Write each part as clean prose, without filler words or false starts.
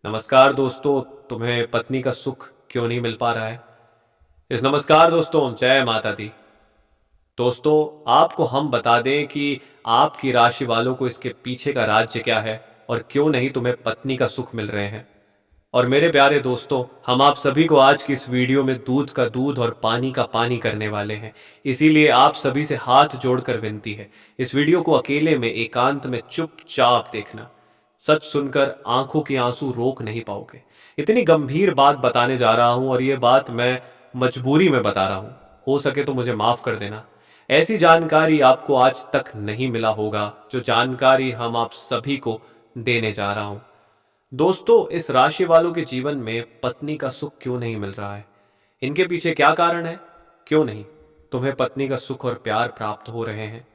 नमस्कार दोस्तों, तुम्हें पत्नी का सुख क्यों नहीं मिल पा रहा है? इस नमस्कार दोस्तों, जय माता दी। दोस्तों, आपको हम बता दें कि आपकी राशि वालों को इसके पीछे का राज्य क्या है और क्यों नहीं तुम्हें पत्नी का सुख मिल रहे हैं। और मेरे प्यारे दोस्तों, हम आप सभी को आज की इस वीडियो में दूध का दूध और पानी का पानी करने वाले हैं। इसीलिए आप सभी से हाथ जोड़कर विनती है, इस वीडियो को अकेले में एकांत में चुपचाप देखना। सच सुनकर आंखों के आंसू रोक नहीं पाओगे। इतनी गंभीर बात बताने जा रहा हूं और ये बात मैं मजबूरी में बता रहा हूं। हो सके तो मुझे माफ कर देना। ऐसी जानकारी आपको आज तक नहीं मिला होगा जो जानकारी हम आप सभी को देने जा रहा हूं। दोस्तों, इस राशि वालों के जीवन में पत्नी का सुख क्यों नहीं मिल रहा है? इनके पीछे क्या कारण है? क्यों नहीं तुम्हें पत्नी का सुख और प्यार प्राप्त हो रहे हैं?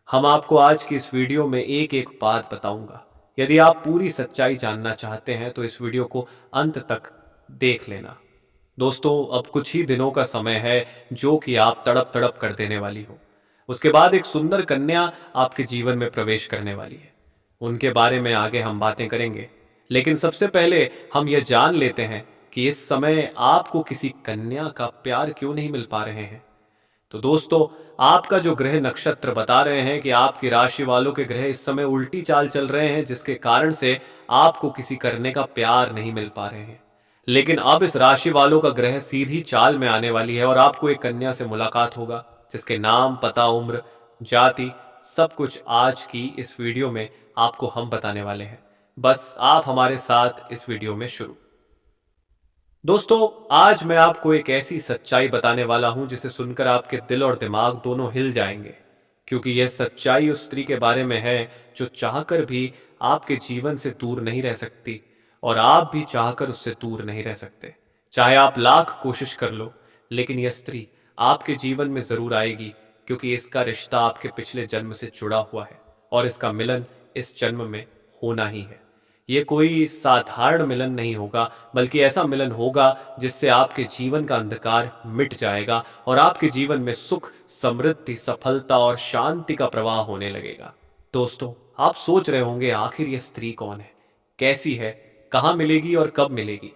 हम आपको आज की इस वीडियो में एक एक बात बताऊंगा। यदि आप पूरी सच्चाई जानना चाहते हैं तो इस वीडियो को अंत तक देख लेना। दोस्तों, अब कुछ ही दिनों का समय है जो कि आप तड़प तड़प कर देने वाली हो। उसके बाद एक सुंदर कन्या आपके जीवन में प्रवेश करने वाली है। उनके बारे में आगे हम बातें करेंगे, लेकिन सबसे पहले हम यह जान लेते हैं कि इस समय आपको किसी कन्या का प्यार क्यों नहीं मिल पा रहे हैं। तो दोस्तों, आपका जो ग्रह नक्षत्र बता रहे हैं कि आपकी राशि वालों के ग्रह इस समय उल्टी चाल चल रहे हैं, जिसके कारण से आपको किसी करने का प्यार नहीं मिल पा रहे हैं। लेकिन अब इस राशि वालों का ग्रह सीधी चाल में आने वाली है और आपको एक कन्या से मुलाकात होगा, जिसके नाम, पता, उम्र, जाति सब कुछ आज की इस वीडियो में आपको हम बताने वाले हैं। बस आप हमारे साथ इस वीडियो में शुरू। दोस्तों, आज मैं आपको एक ऐसी सच्चाई बताने वाला हूं जिसे सुनकर आपके दिल और दिमाग दोनों हिल जाएंगे, क्योंकि यह सच्चाई उस स्त्री के बारे में है जो चाहकर भी आपके जीवन से दूर नहीं रह सकती और आप भी चाहकर उससे दूर नहीं रह सकते। चाहे आप लाख कोशिश कर लो, लेकिन यह स्त्री आपके जीवन में जरूर आएगी, क्योंकि इसका रिश्ता आपके पिछले जन्म से जुड़ा हुआ है और इसका मिलन इस जन्म में होना ही है। ये कोई साधारण मिलन नहीं होगा, बल्कि ऐसा मिलन होगा जिससे आपके जीवन का अंधकार मिट जाएगा और आपके जीवन में सुख, समृद्धि, सफलता और शांति का प्रवाह होने लगेगा। दोस्तों, आप सोच रहे होंगे आखिर ये स्त्री कौन है, कैसी है, कहाँ मिलेगी और कब मिलेगी?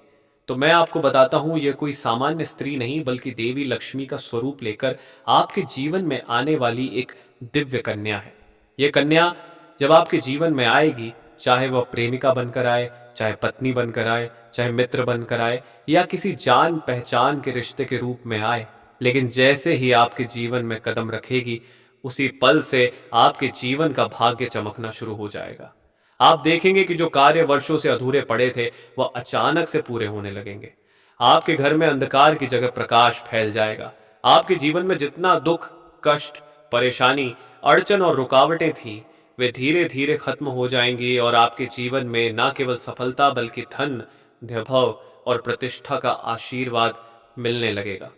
तो मैं आपको बताता हूँ, ये कोई सामान्य स्त्री नहीं बल्कि देवी लक्ष्मी का स्वरूप लेकर आपके जीवन में आने वाली एक दिव्य कन्या है। ये कन्या जब आपके जीवन में आएगी, चाहे वह प्रेमिका बनकर आए, चाहे पत्नी बनकर आए, चाहे मित्र बनकर आए या किसी जान पहचान के रिश्ते के रूप में आए, लेकिन जैसे ही आपके जीवन में कदम रखेगी, उसी पल से आपके जीवन का भाग्य चमकना शुरू हो जाएगा। आप देखेंगे कि जो कार्य वर्षों से अधूरे पड़े थे वह अचानक से पूरे होने लगेंगे। आपके घर में अंधकार की जगह प्रकाश फैल जाएगा। आपके जीवन में जितना दुख, कष्ट, परेशानी, अड़चन और रुकावटें थी, वे धीरे धीरे खत्म हो जाएंगी और आपके जीवन में न केवल सफलता बल्कि धन, वैभव और प्रतिष्ठा का आशीर्वाद मिलने लगेगा।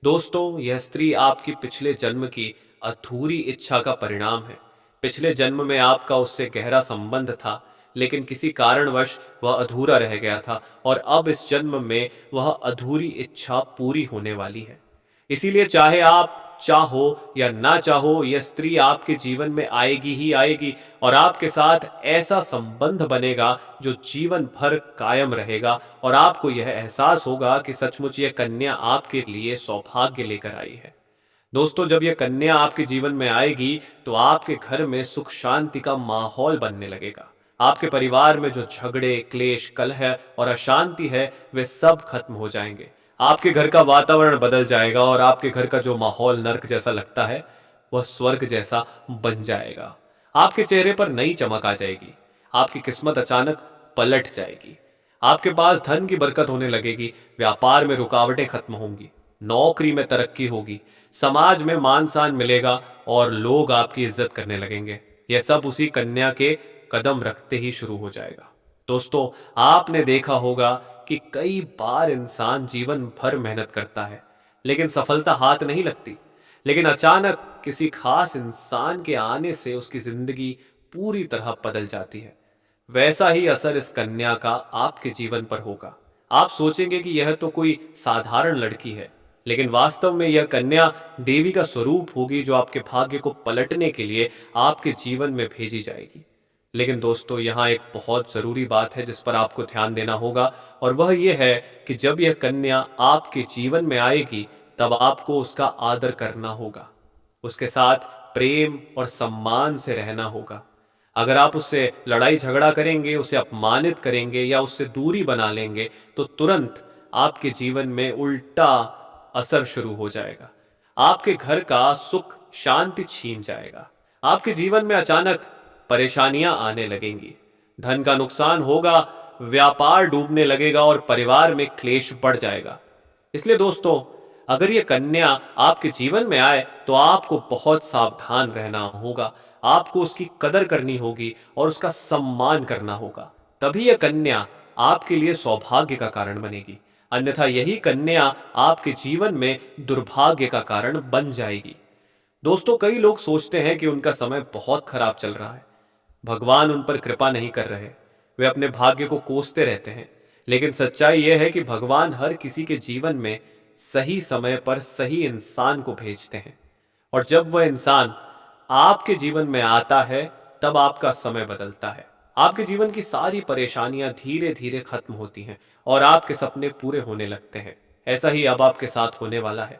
दोस्तों, यह स्त्री आपकी पिछले जन्म की अधूरी इच्छा का परिणाम है। पिछले जन्म में आपका उससे गहरा संबंध था, लेकिन किसी कारणवश वह अधूरा रह गया था और अब इस जन्म में वह अधूरी इच्छा पूरी होने वाली है। इसीलिए चाहे आप चाहो या ना चाहो, यह स्त्री आपके जीवन में आएगी ही आएगी और आपके साथ ऐसा संबंध बनेगा जो जीवन भर कायम रहेगा और आपको यह एहसास होगा कि सचमुच यह कन्या आपके लिए सौभाग्य लेकर आई है। दोस्तों, जब यह कन्या आपके जीवन में आएगी तो आपके घर में सुख शांति का माहौल बनने लगेगा। आपके परिवार में जो झगड़े, क्लेश, कलह और अशांति है, वे सब खत्म हो जाएंगे। आपके घर का वातावरण बदल जाएगा और आपके घर का जो माहौल नर्क जैसा लगता है वह स्वर्ग जैसा बन जाएगा। आपके चेहरे पर नई चमक आ जाएगी। आपकी किस्मत अचानक पलट जाएगी। आपके पास धन की बरकत होने लगेगी। व्यापार में रुकावटें खत्म होंगी। नौकरी में तरक्की होगी। समाज में मान सम्मान मिलेगा और लोग आपकी इज्जत करने लगेंगे। यह सब उसी कन्या के कदम रखते ही शुरू हो जाएगा। दोस्तों, आपने देखा होगा कि कई बार इंसान जीवन भर मेहनत करता है, लेकिन सफलता हाथ नहीं लगती। लेकिन अचानक किसी खास इंसान के आने से उसकी जिंदगी पूरी तरह बदल जाती है। वैसा ही असर इस कन्या का आपके जीवन पर होगा। आप सोचेंगे कि यह तो कोई साधारण लड़की है, लेकिन वास्तव में यह कन्या देवी का स्वरूप होगी जो आपके भाग्य को पलटने के लिए आपके जीवन में भेजी जाएगी। लेकिन दोस्तों यहाँ एक बहुत ज़रूरी बात है जिस पर आपको ध्यान देना होगा, और वह ये है कि जब यह कन्या आपके जीवन में आएगी तब आपको उसका आदर करना होगा, उसके साथ प्रेम और सम्मान से रहना होगा। अगर आप उससे लड़ाई झगड़ा करेंगे, उसे अपमानित करेंगे या उससे दूरी बना लेंगे तो तुरंत आपके जीवन में उल्टा असर शुरू हो जाएगा। आपके घर का सुख शांति छीन जाएगा। आपके जीवन में अचानक परेशानियां आने लगेंगी, धन का नुकसान होगा, व्यापार डूबने लगेगा और परिवार में क्लेश बढ़ जाएगा। इसलिए दोस्तों, अगर ये कन्या आपके जीवन में आए तो आपको बहुत सावधान रहना होगा। आपको उसकी कदर करनी होगी और उसका सम्मान करना होगा। तभी यह कन्या आपके लिए सौभाग्य का कारण बनेगी, अन्यथा यही कन्या आपके जीवन में दुर्भाग्य का कारण बन जाएगी। दोस्तों, कई लोग सोचते हैं कि उनका समय बहुत खराब चल रहा है, भगवान उन पर कृपा नहीं कर रहे, वे अपने भाग्य को कोसते रहते हैं। लेकिन सच्चाई यह है कि भगवान हर किसी के जीवन में सही समय पर सही इंसान को भेजते हैं, और जब वह इंसान आपके जीवन में आता है तब आपका समय बदलता है। आपके जीवन की सारी परेशानियां धीरे धीरे खत्म होती हैं और आपके सपने पूरे होने लगते हैं। ऐसा ही अब आपके साथ होने वाला है।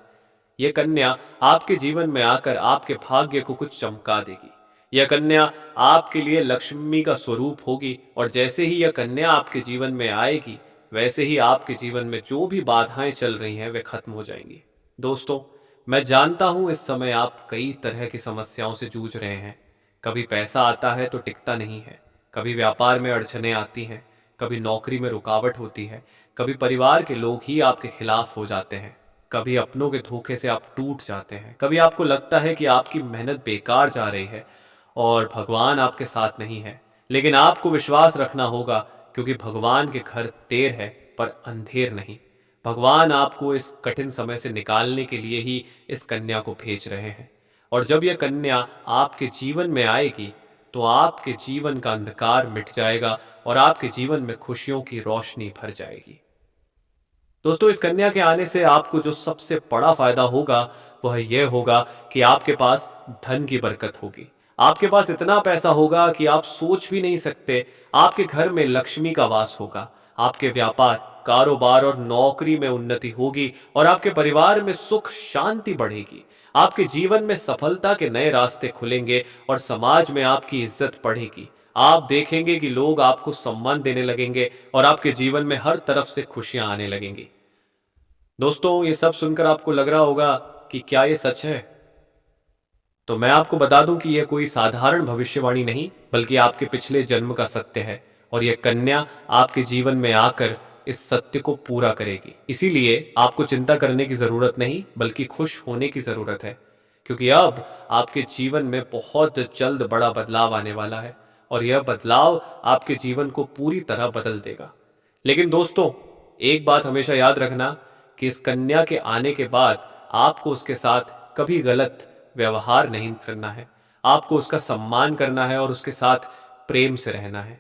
यह कन्या आपके जीवन में आकर आपके भाग्य को कुछ चमका देगी। यह कन्या आपके लिए लक्ष्मी का स्वरूप होगी, और जैसे ही यह कन्या आपके जीवन में आएगी वैसे ही आपके जीवन में जो भी बाधाएं चल रही हैं वे खत्म हो जाएंगी। दोस्तों, मैं जानता हूं इस समय आप कई तरह की समस्याओं से जूझ रहे हैं। कभी पैसा आता है तो टिकता नहीं है, कभी व्यापार में अड़चनें आती हैं, कभी नौकरी में रुकावट होती है, कभी परिवार के लोग ही आपके खिलाफ हो जाते हैं, कभी अपनों के धोखे से आप टूट जाते हैं, कभी आपको लगता है कि आपकी मेहनत बेकार जा रही है और भगवान आपके साथ नहीं है। लेकिन आपको विश्वास रखना होगा, क्योंकि भगवान के घर देर है पर अंधेर नहीं। भगवान आपको इस कठिन समय से निकालने के लिए ही इस कन्या को भेज रहे हैं, और जब यह कन्या आपके जीवन में आएगी तो आपके जीवन का अंधकार मिट जाएगा और आपके जीवन में खुशियों की रोशनी भर जाएगी। दोस्तों, इस कन्या के आने से आपको जो सबसे बड़ा फायदा होगा वह यह होगा कि आपके पास धन की बरकत होगी। आपके पास इतना पैसा होगा कि आप सोच भी नहीं सकते। आपके घर में लक्ष्मी का वास होगा, आपके व्यापार, कारोबार और नौकरी में उन्नति होगी और आपके परिवार में सुख शांति बढ़ेगी। आपके जीवन में सफलता के नए रास्ते खुलेंगे और समाज में आपकी इज्जत बढ़ेगी। आप देखेंगे कि लोग आपको सम्मान देने लगेंगे और आपके जीवन में हर तरफ से खुशियां आने लगेंगी। दोस्तों, ये सब सुनकर आपको लग रहा होगा कि क्या ये सच है? तो मैं आपको बता दूं कि यह कोई साधारण भविष्यवाणी नहीं, बल्कि आपके पिछले जन्म का सत्य है, और यह कन्या आपके जीवन में आकर इस सत्य को पूरा करेगी। इसीलिए आपको चिंता करने की जरूरत नहीं, बल्कि खुश होने की जरूरत है, क्योंकि अब आपके जीवन में बहुत जल्द बड़ा बदलाव आने वाला है, और यह बदलाव आपके जीवन को पूरी तरह बदल देगा। लेकिन दोस्तों, एक बात हमेशा याद रखना कि इस कन्या के आने के बाद आपको उसके साथ कभी गलत व्यवहार नहीं करना है। आपको उसका सम्मान करना है और उसके साथ प्रेम से रहना है।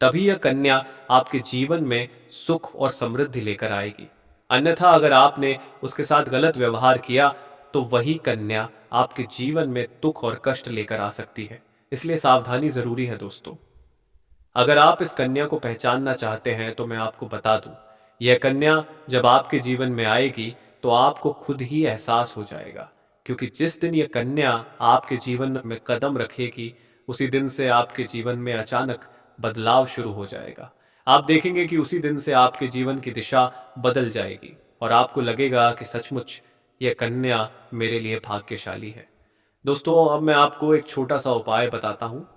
तभी यह कन्या आपके जीवन में सुख और समृद्धि लेकर आएगी। अन्यथा अगर आपने उसके साथ गलत व्यवहार किया तो वही कन्या आपके जीवन में दुख और कष्ट लेकर आ सकती है। इसलिए सावधानी जरूरी है दोस्तों। अगर आप इस कन्या को पहचानना चाहते हैं तो मैं आपको बता दूं, यह कन्या जब आपके जीवन में आएगी तो आपको खुद ही एहसास हो जाएगा, क्योंकि जिस दिन यह कन्या आपके जीवन में कदम रखेगी उसी दिन से आपके जीवन में अचानक बदलाव शुरू हो जाएगा। आप देखेंगे कि उसी दिन से आपके जीवन की दिशा बदल जाएगी और आपको लगेगा कि सचमुच यह कन्या मेरे लिए भाग्यशाली है। दोस्तों, अब मैं आपको एक छोटा सा उपाय बताता हूँ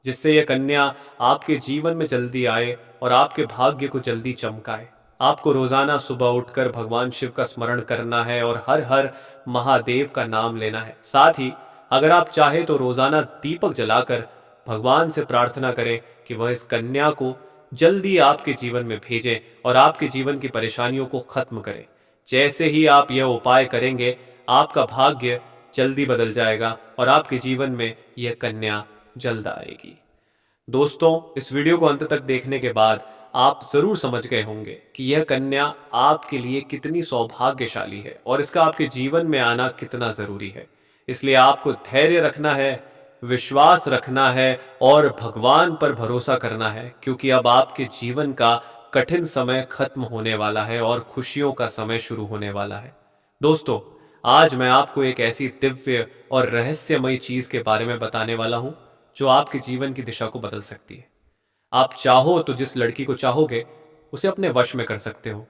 जिससे यह कन्या आपके जीवन में जल्दी आए और आपके भाग्य को जल्दी चमकाए। आपको रोजाना सुबह उठकर भगवान शिव का स्मरण करना है और हर हर महादेव का नाम लेना है। साथ ही अगर आप चाहे तो रोजाना दीपक जलाकर भगवान से प्रार्थना करें कि वह इस कन्या को जल्दी आपके जीवन में भेजें और आपके जीवन की परेशानियों को खत्म करें। जैसे ही आप यह उपाय करेंगे, आपका भाग्य जल्दी बदल जाएगा और आपके जीवन में यह कन्या जल्द आएगी। दोस्तों, इस वीडियो को अंत तक देखने के बाद आप जरूर समझ गए होंगे कि यह कन्या आपके लिए कितनी सौभाग्यशाली है और इसका आपके जीवन में आना कितना जरूरी है। इसलिए आपको धैर्य रखना है, विश्वास रखना है और भगवान पर भरोसा करना है, क्योंकि अब आपके जीवन का कठिन समय खत्म होने वाला है और खुशियों का समय शुरू होने वाला है। दोस्तों, आज मैं आपको एक ऐसी दिव्य और रहस्यमयी चीज के बारे में बताने वाला हूं जो आपके जीवन की दिशा को बदल सकती है। आप चाहो तो जिस लड़की को चाहोगे उसे अपने वश में कर सकते हो।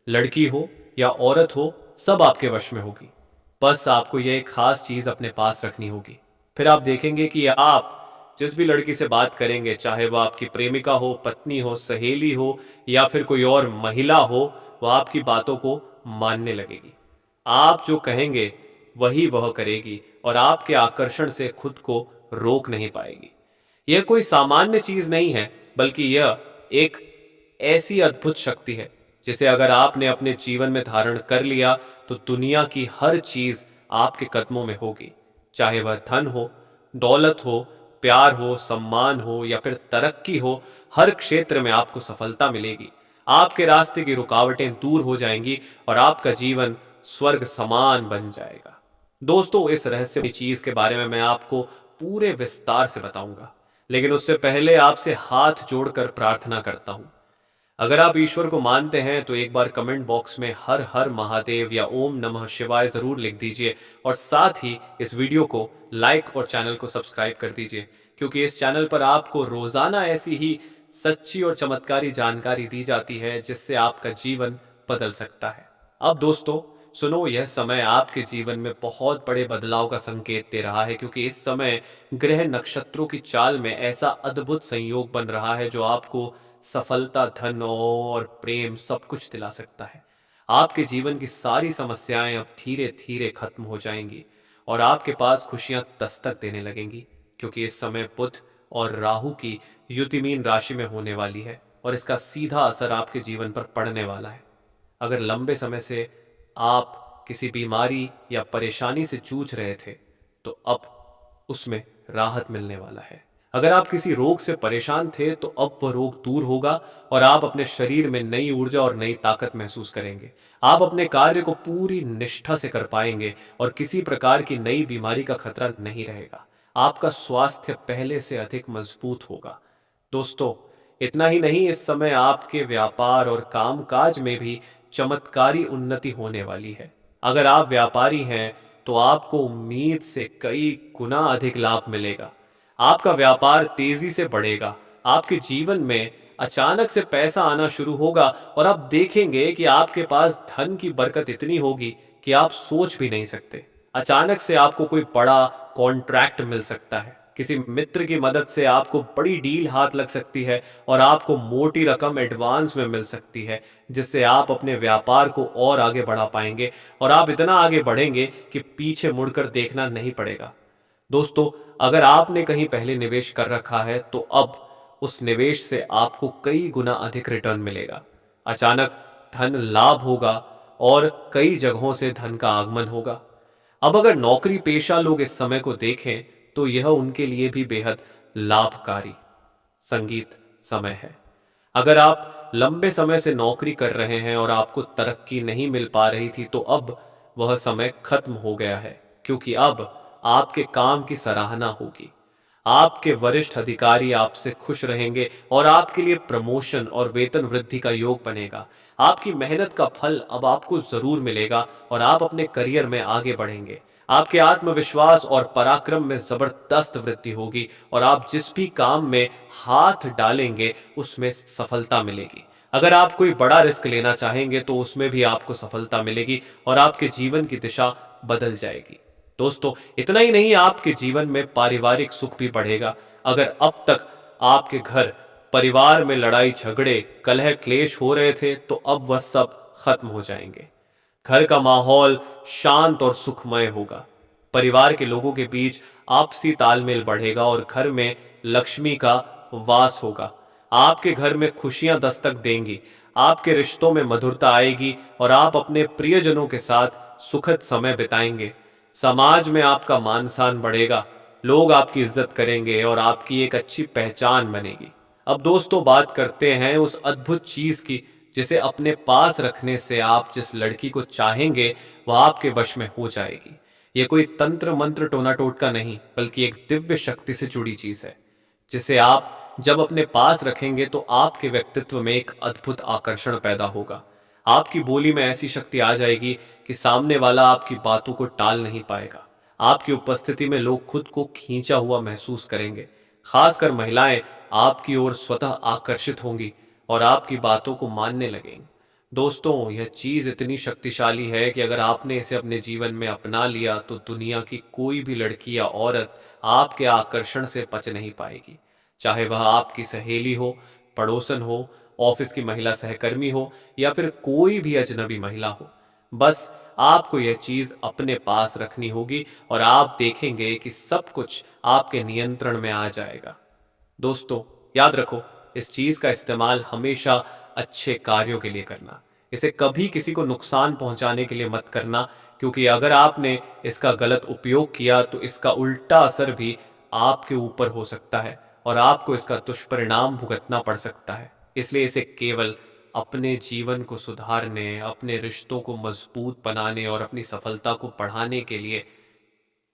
लड़की हो या औरत हो, सब आपके वश में होगी। बस आपको यह एक खास चीज अपने पास रखनी होगी। फिर आप देखेंगे कि आप जिस भी लड़की से बात करेंगे, चाहे वह आपकी प्रेमिका हो, पत्नी हो, सहेली हो या फिर कोई और महिला हो, वह आपकी बातों को मानने लगेगी। आप जो कहेंगे वही वह करेगी और आपके आकर्षण से खुद को रोक नहीं पाएगी। यह कोई सामान्य चीज नहीं है, बल्कि यह एक ऐसी अद्भुत शक्ति है जिसे अगर आपने अपने जीवन में धारण कर लिया तो दुनिया की हर चीज आपके कदमों में होगी। चाहे वह धन हो, दौलत हो, प्यार हो, सम्मान हो या फिर तरक्की हो, हर क्षेत्र में आपको सफलता मिलेगी। आपके रास्ते की रुकावटें दूर हो जाएंगी और आपका जीवन स्वर्ग समान बन जाएगा। दोस्तों, इस रहस्यमय चीज के बारे में मैं आपको पूरे विस्तार से बताऊंगा, लेकिन उससे पहले आपसे हाथ जोड़कर प्रार्थना करता हूं। अगर आप ईश्वर को मानते हैं तो एक बार कमेंट बॉक्स में हर हर महादेव या ओम नमः शिवाय जरूर लिख दीजिए और साथ ही इस वीडियो को लाइक और चैनल को सब्सक्राइब कर दीजिए, क्योंकि इस चैनल पर आपको रोजाना ऐसी ही सच्ची और चमत्कारी जानकारी दी जाती है जिससे आपका जीवन बदल सकता है। अब दोस्तों सुनो, यह समय आपके जीवन में बहुत बड़े बदलाव का संकेत दे रहा है, क्योंकि इस समय ग्रह नक्षत्रों की चाल में ऐसा अद्भुत संयोग बन रहा है जो आपको सफलता, धन और प्रेम सब कुछ दिला सकता है। आपके जीवन की सारी समस्याएं अब धीरे धीरे खत्म हो जाएंगी और आपके पास खुशियां दस्तक देने लगेंगी, क्योंकि इस समय बुध और राहु की युति मीन राशि में होने वाली है और इसका सीधा असर आपके जीवन पर पड़ने वाला है। अगर लंबे समय से आप किसी बीमारी या परेशानी से जूझ रहे थे तो अब उसमें राहत मिलने वाला है। अगर आप किसी रोग से परेशान थे तो अब वह रोग दूर होगा और आप अपने शरीर में नई ऊर्जा और नई ताकत महसूस करेंगे। आप अपने कार्य को पूरी निष्ठा से कर पाएंगे और किसी प्रकार की नई बीमारी का खतरा नहीं रहेगा। आपका स्वास्थ्य पहले से अधिक मजबूत होगा। दोस्तों, इतना ही नहीं, इस समय आपके व्यापार और कामकाज में भी चमत्कारी उन्नति होने वाली है। अगर आप व्यापारी हैं तो आपको उम्मीद से कई गुना अधिक लाभ मिलेगा। आपका व्यापार तेजी से बढ़ेगा। आपके जीवन में अचानक से पैसा आना शुरू होगा और आप देखेंगे कि आपके पास धन की बरकत इतनी होगी कि आप सोच भी नहीं सकते। अचानक से आपको कोई बड़ा कॉन्ट्रैक्ट मिल सकता है। किसी मित्र की मदद से आपको बड़ी डील हाथ लग सकती है और आपको मोटी रकम एडवांस में मिल सकती है, जिससे आप अपने व्यापार को और आगे बढ़ा पाएंगे और आप इतना आगे बढ़ेंगे कि पीछे मुड़कर देखना नहीं पड़ेगा। दोस्तों, अगर आपने कहीं पहले निवेश कर रखा है तो अब उस निवेश से आपको कई गुना अधिक रिटर्न मिलेगा। अचानक धन लाभ होगा और कई जगहों से धन का आगमन होगा। अब अगर नौकरी पेशा लोग इस समय को देखें तो यह उनके लिए भी बेहद लाभकारी संगीत समय है। अगर आप लंबे समय से नौकरी कर रहे हैं और आपको तरक्की नहीं मिल पा रही थी तो अब वह समय खत्म हो गया है, क्योंकि अब आपके काम की सराहना होगी। आपके वरिष्ठ अधिकारी आपसे खुश रहेंगे और आपके लिए प्रमोशन और वेतन वृद्धि का योग बनेगा। आपकी मेहनत का फल अब आपको जरूर मिलेगा और आप अपने करियर में आगे बढ़ेंगे। आपके आत्मविश्वास और पराक्रम में जबरदस्त वृद्धि होगी और आप जिस भी काम में हाथ डालेंगे उसमें सफलता मिलेगी। अगर आप कोई बड़ा रिस्क लेना चाहेंगे तो उसमें भी आपको सफलता मिलेगी और आपके जीवन की दिशा बदल जाएगी। दोस्तों, इतना ही नहीं, आपके जीवन में पारिवारिक सुख भी बढ़ेगा। अगर अब तक आपके घर परिवार में लड़ाई झगड़े कलह क्लेश हो रहे थे तो अब वह सब खत्म हो जाएंगे। घर का माहौल शांत और सुखमय होगा। परिवार के लोगों के बीच आपसी तालमेल बढ़ेगा और घर में लक्ष्मी का वास होगा। आपके घर में खुशियां दस्तक देंगी। आपके रिश्तों में मधुरता आएगी और आप अपने प्रियजनों के साथ सुखद समय बिताएंगे। समाज में आपका मान सम्मान बढ़ेगा। लोग आपकी इज्जत करेंगे और आपकी एक अच्छी पहचान बनेगी। अब दोस्तों, बात करते हैं उस अद्भुत चीज की जिसे अपने पास रखने से आप जिस लड़की को चाहेंगे वह आपके वश में हो जाएगी। ये कोई तंत्र मंत्र टोना टोटका नहीं, बल्कि एक दिव्य शक्ति से जुड़ी चीज है, जिसे आप जब अपने पास रखेंगे तो आपके व्यक्तित्व में एक अद्भुत आकर्षण पैदा होगा। आपकी बोली में ऐसी शक्ति आ जाएगी कि सामने वाला आपकी बातों को टाल नहीं पाएगा। आपकी उपस्थिति में लोग खुद को खींचा हुआ महसूस करेंगे। खासकर महिलाएं आपकी ओर स्वतः आकर्षित होंगी और आपकी बातों को मानने लगेंगी। दोस्तों, यह चीज इतनी शक्तिशाली है कि अगर आपने इसे अपने जीवन में अपना लिया तो दुनिया की कोई भी लड़की या औरत आपके आकर्षण से बच नहीं पाएगी। चाहे वह आपकी सहेली हो, पड़ोसन हो, ऑफिस की महिला सहकर्मी हो या फिर कोई भी अजनबी महिला हो। बस आपको यह चीज अपने पास रखनी होगी और आप देखेंगे कि सब कुछ आपके नियंत्रण में आ जाएगा। दोस्तों, याद रखो, इस चीज का इस्तेमाल हमेशा अच्छे कार्यों के लिए करना। इसे कभी किसी को नुकसान पहुंचाने के लिए मत करना, क्योंकि अगर आपने इसका गलत उपयोग किया तो इसका उल्टा असर भी आपके ऊपर हो सकता है और आपको इसका दुष्परिणाम भुगतना पड़ सकता है। इसलिए इसे केवल अपने जीवन को सुधारने, अपने रिश्तों को मजबूत बनाने और अपनी सफलता को बढ़ाने के लिए